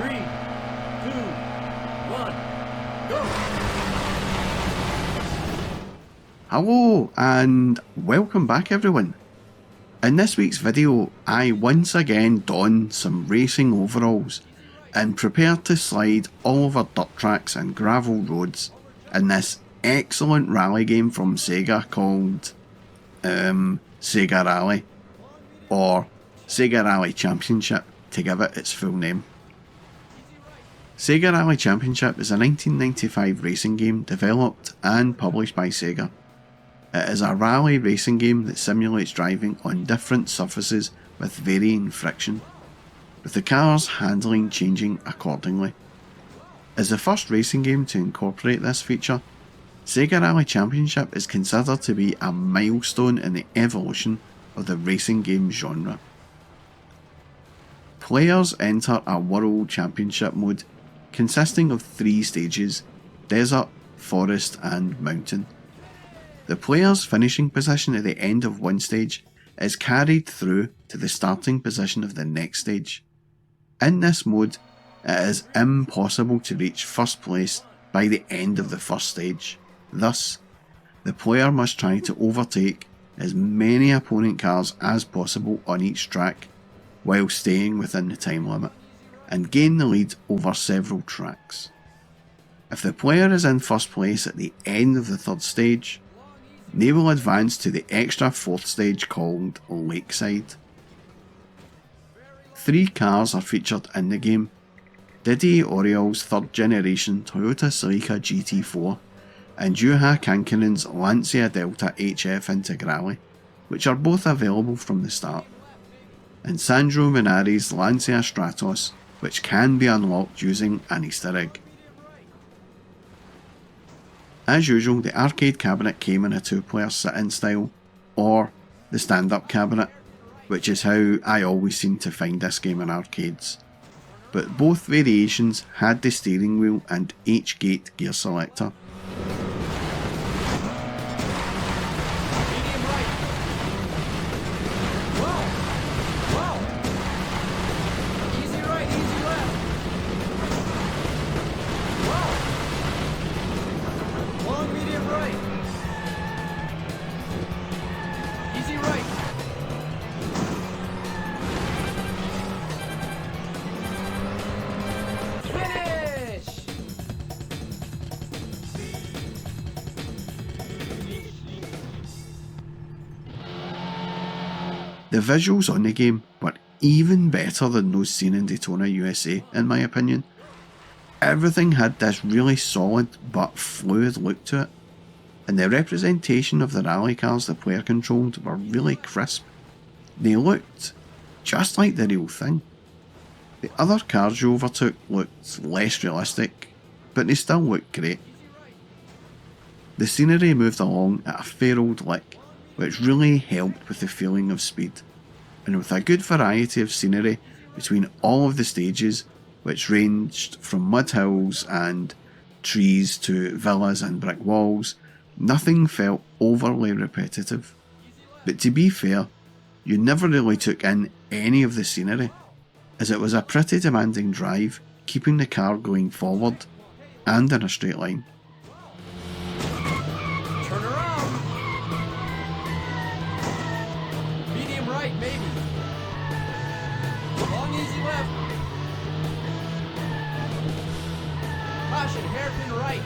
3, 2, 1, go! Hello and welcome back everyone. In this week's video I once again don some racing overalls and prepare to slide all over dirt tracks and gravel roads in this excellent rally game from Sega called Sega Rally, or Sega Rally Championship to give it its full name. Sega Rally Championship is a 1995 racing game developed and published by Sega. It is a rally racing game that simulates driving on different surfaces with varying friction, with the car's handling changing accordingly. As the first racing game to incorporate this feature, Sega Rally Championship is considered to be a milestone in the evolution of the racing game genre. Players enter a World Championship mode consisting of 3 stages: desert, forest and mountain. The player's finishing position at the end of one stage is carried through to the starting position of the next stage. In this mode, it is impossible to reach first place by the end of the first stage. Thus, the player must try to overtake as many opponent cars as possible on each track while staying within the time limit, and gain the lead over several tracks. If the player is in first place at the end of the third stage, they will advance to the extra fourth stage called Lakeside. 3 cars are featured in the game: Didi Oriol's 3rd generation Toyota Celica GT4 and Juha Kankkinen's Lancia Delta HF Integrale, which are both available from the start, and Sandro Munari's Lancia Stratos, which can be unlocked using an Easter egg. As usual, the arcade cabinet came in a 2-player sit-in style, or the stand-up cabinet, which is how I always seem to find this game in arcades. But both variations had the steering wheel and H-gate gear selector. The visuals on the game were even better than those seen in Daytona USA, in my opinion. Everything had this really solid but fluid look to it, and the representation of the rally cars the player controlled were really crisp. They looked just like the real thing. The other cars you overtook looked less realistic, but they still looked great. The scenery moved along at a fair old lick, which really helped with the feeling of speed, and with a good variety of scenery between all of the stages, which ranged from mud hills and trees to villas and brick walls, nothing felt overly repetitive. But to be fair, you never really took in any of the scenery, as it was a pretty demanding drive, keeping the car going forward and in a straight line. Maybe. Long easy left. Caution, hairpin right.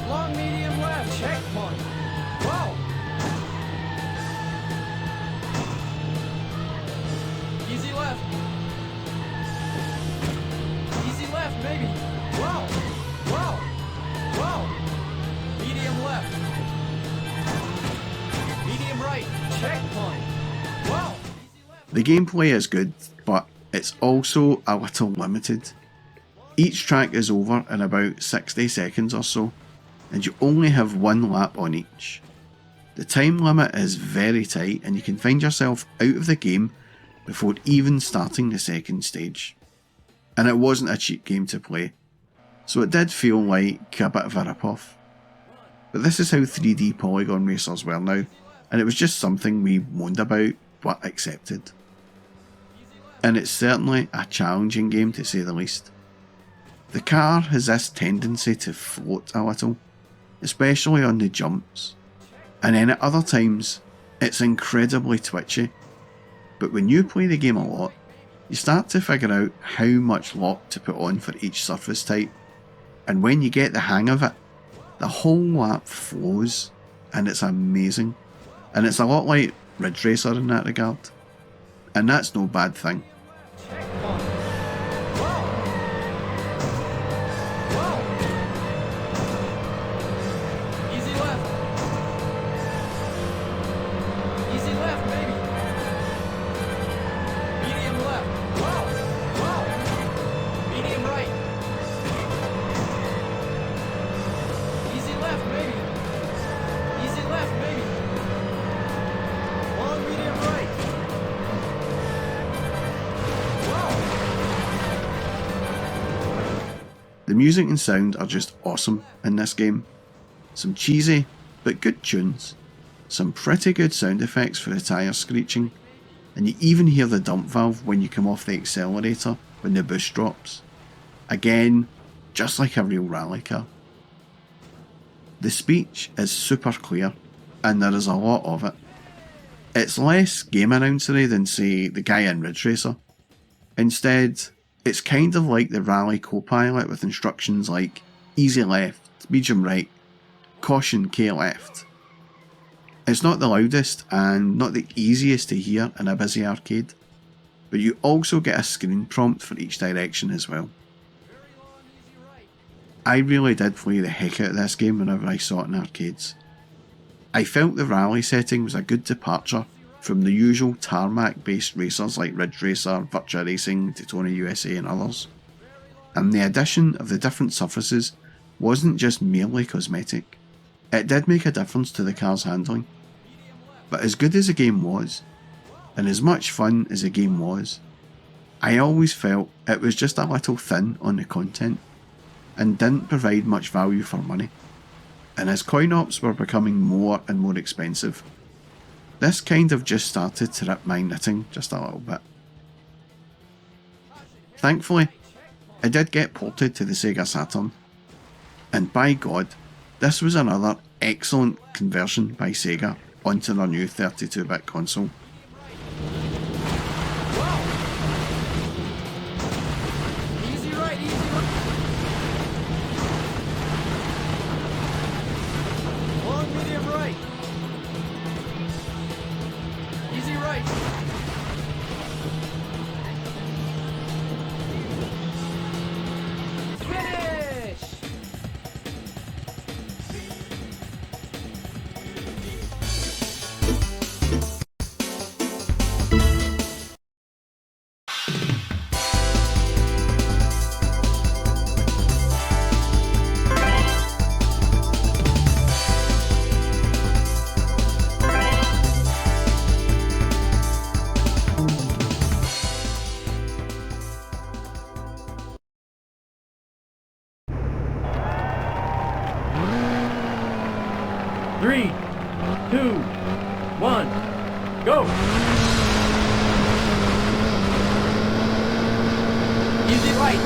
Long medium left. Checkpoint. Whoa. Easy left. Easy left, maybe. Whoa. Whoa. Whoa. Medium left. Medium right, checkpoint. Whoa! The gameplay is good, but it's also a little limited. Each track is over in about 60 seconds or so, and you only have 1 lap on each. The time limit is very tight, and you can find yourself out of the game before even starting the second stage. And it wasn't a cheap game to play, so it did feel like a bit of a rip-off. But this is how 3D polygon racers were now, and it was just something we moaned about but accepted. And it's certainly a challenging game to say the least. The car has this tendency to float a little, especially on the jumps, and then at other times it's incredibly twitchy. But when you play the game a lot, you start to figure out how much lock to put on for each surface type, and when you get the hang of it, the whole lap flows, and it's amazing. And it's a lot like Ridge Racer in that regard, and that's no bad thing. The music and sound are just awesome in this game. Some cheesy but good tunes, some pretty good sound effects for the tyres screeching, and you even hear the dump valve when you come off the accelerator when the boost drops. Again, just like a real rally car. The speech is super clear, and there is a lot of it. It's less game announcery than, say, the guy in Ridge Racer. Instead, it's kind of like the rally co-pilot with instructions like easy left, medium right, caution K left. It's not the loudest and not the easiest to hear in a busy arcade, but you also get a screen prompt for each direction as well. I really did play the heck out of this game whenever I saw it in arcades. I felt the rally setting was a good departure from the usual tarmac-based racers like Ridge Racer, Virtua Racing, Daytona USA and others. And the addition of the different surfaces wasn't just merely cosmetic. It did make a difference to the car's handling. But as good as the game was, and as much fun as the game was, I always felt it was just a little thin on the content, and didn't provide much value for money. And as coin ops were becoming more and more expensive, this kind of just started to rip my knitting just a little bit. Thankfully, it did get ported to the Sega Saturn, and by God, this was another excellent conversion by Sega onto their new 32-bit console. Three, two, one, go! Easy right.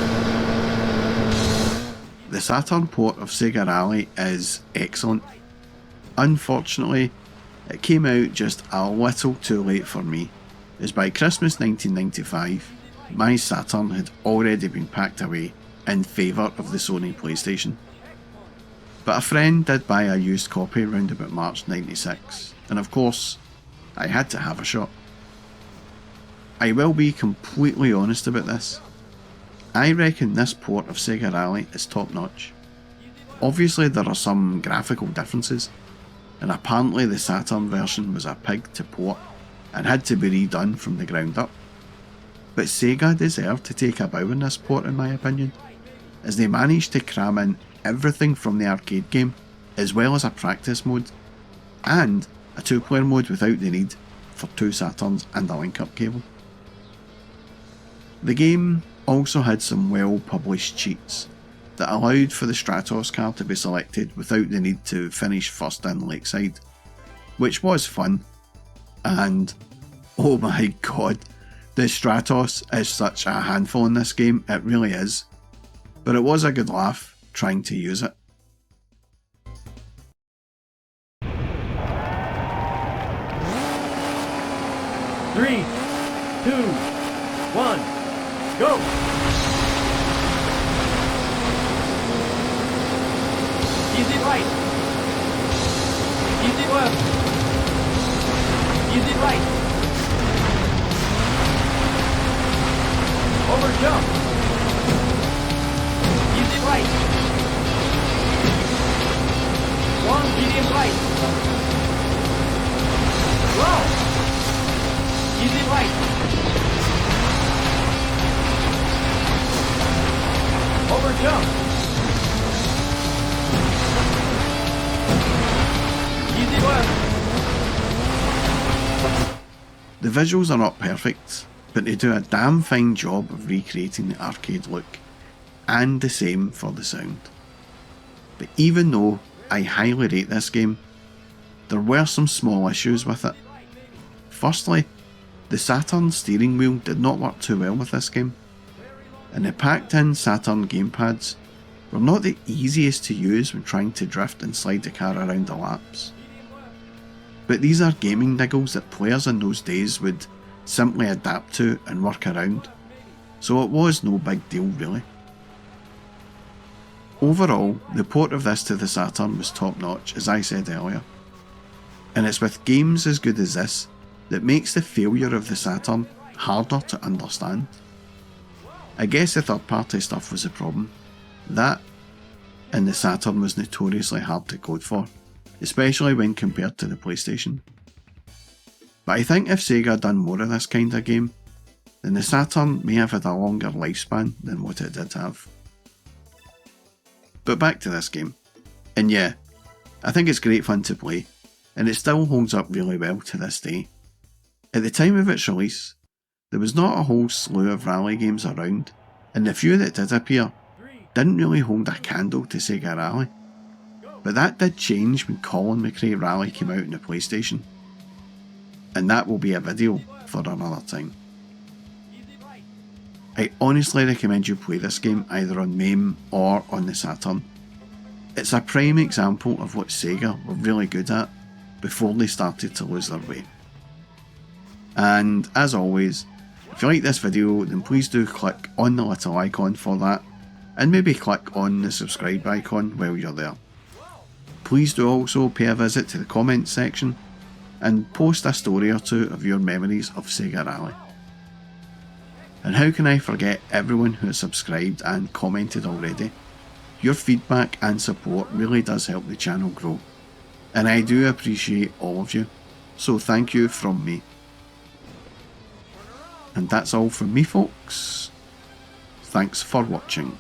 The Saturn port of Sega Rally is excellent. Unfortunately, it came out just a little too late for me, as by Christmas 1995, my Saturn had already been packed away in favour of the Sony PlayStation. But a friend did buy a used copy round about March 96, and of course, I had to have a shot. I will be completely honest about this. I reckon this port of Sega Rally is top notch. Obviously there are some graphical differences, and apparently the Saturn version was a pig to port and had to be redone from the ground up. But Sega deserved to take a bow in this port in my opinion, as they managed to cram in everything from the arcade game, as well as a practice mode, and a 2-player mode without the need for 2 Saturns and a link-up cable. The game also had some well-published cheats that allowed for the Stratos car to be selected without the need to finish first in Lakeside, which was fun, and Oh my god, the Stratos is such a handful in this game, it really is. But it was a good laugh trying to use it. Three, two, one, go! Easy right. Easy left. Easy right. Over jump. Easy right. Long medium right. Slow. Easy right. Over jump. Easy left. The visuals are not perfect, but they do a damn fine job of recreating the arcade look, and the same for the sound. But even though I highly rate this game, there were some small issues with it. Firstly, the Saturn steering wheel did not work too well with this game, and the packed in Saturn gamepads were not the easiest to use when trying to drift and slide the car around the laps. But these are gaming niggles that players in those days would simply adapt to and work around, so it was no big deal really. Overall, the port of this to the Saturn was top notch, as I said earlier, and it's with games as good as this that makes the failure of the Saturn harder to understand. I guess the third party stuff was the problem. That, and the Saturn was notoriously hard to code for, especially when compared to the PlayStation. But I think if Sega had done more of this kind of game, then the Saturn may have had a longer lifespan than what it did have. But back to this game. And yeah, I think it's great fun to play, and it still holds up really well to this day. At the time of its release, there was not a whole slew of rally games around, and the few that did appear didn't really hold a candle to Sega Rally. But that did change when Colin McRae Rally came out on the PlayStation. And that will be a video for another time. I honestly recommend you play this game either on MAME or on the Saturn. It's a prime example of what Sega were really good at before they started to lose their way. And as always, if you like this video, then please do click on the little icon for that, and maybe click on the subscribe icon while you're there. Please do also pay a visit to the comments section and post a story or two of your memories of Sega Rally. And how can I forget everyone who has subscribed and commented already? Your feedback and support really does help the channel grow, and I do appreciate all of you, so thank you from me. And that's all from me folks. Thanks for watching.